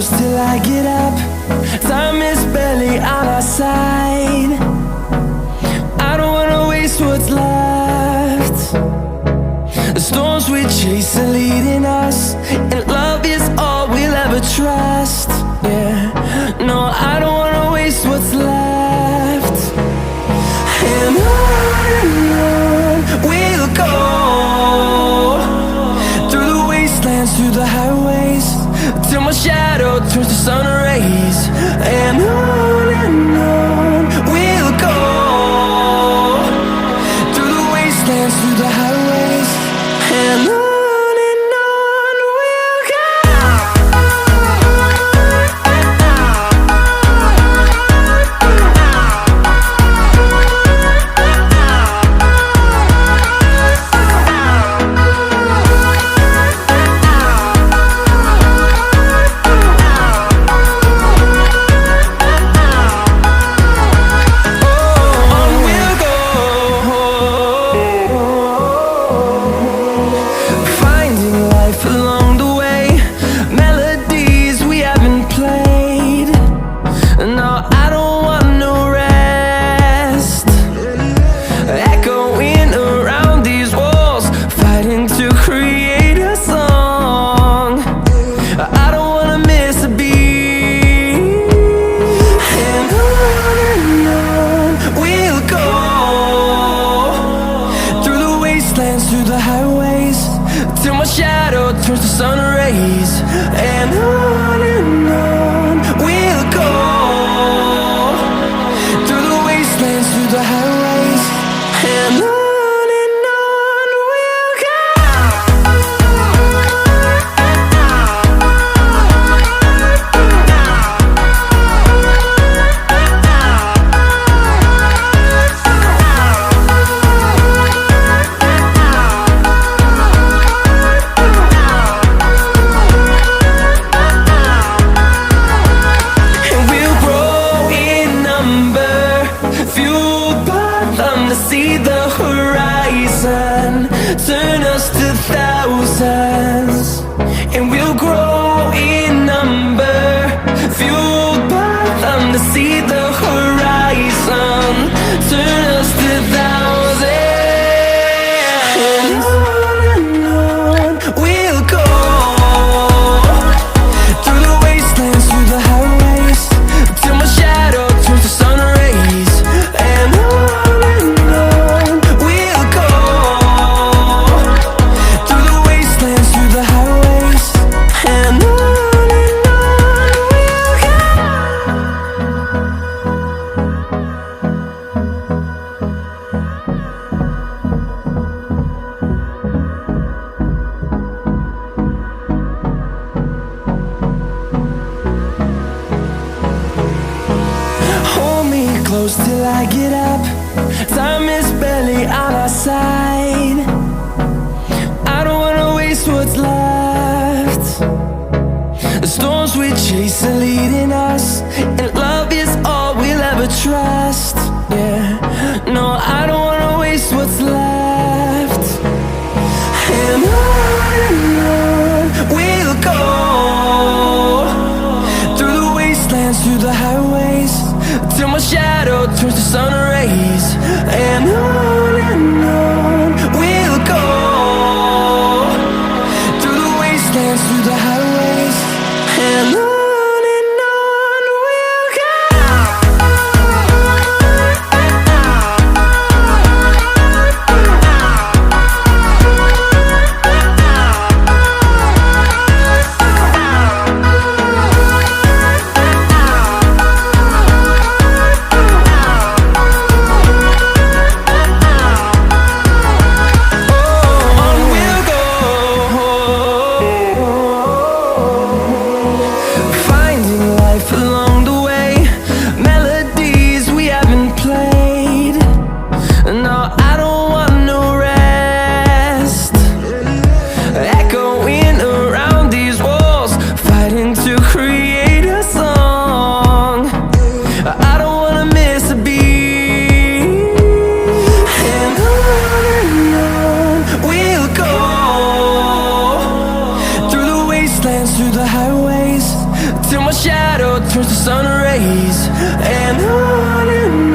close till I get up. Time is barely on our side. I don't wanna waste what's left. The storms we chase are leading us, and love is all we'll ever trust. Yeah, no, I don't wanna waste what's left. And on we'll go, through the wastelands, through the highways, till my shadow turns to sun rays. And on we'll go, through the wastelands, through the highways, and on. Through the highways, till my shadow turns to sun rays. And on we'll go, through the wastelands, through the highways, and on. See the horizon turn us to thousands, and we'll grow in number, fueled by them. To see the horizon turn us to thousands, and on we'll go, through the wastelands, through the highways, till my shadow turns to sun rays. And close till I get up. Time is barely on our side. I don't wanna waste what's left. The storms we chase are leading us, and love is all we'll ever trust. Yeah, no, I don't wanna waste what's left. And on we'll go, through the wastelands, through the highways, till my shadow turns to sun rays. And on we'll go, through the wastelands, through the highways, and on. till my shadow turns to sun rays. And on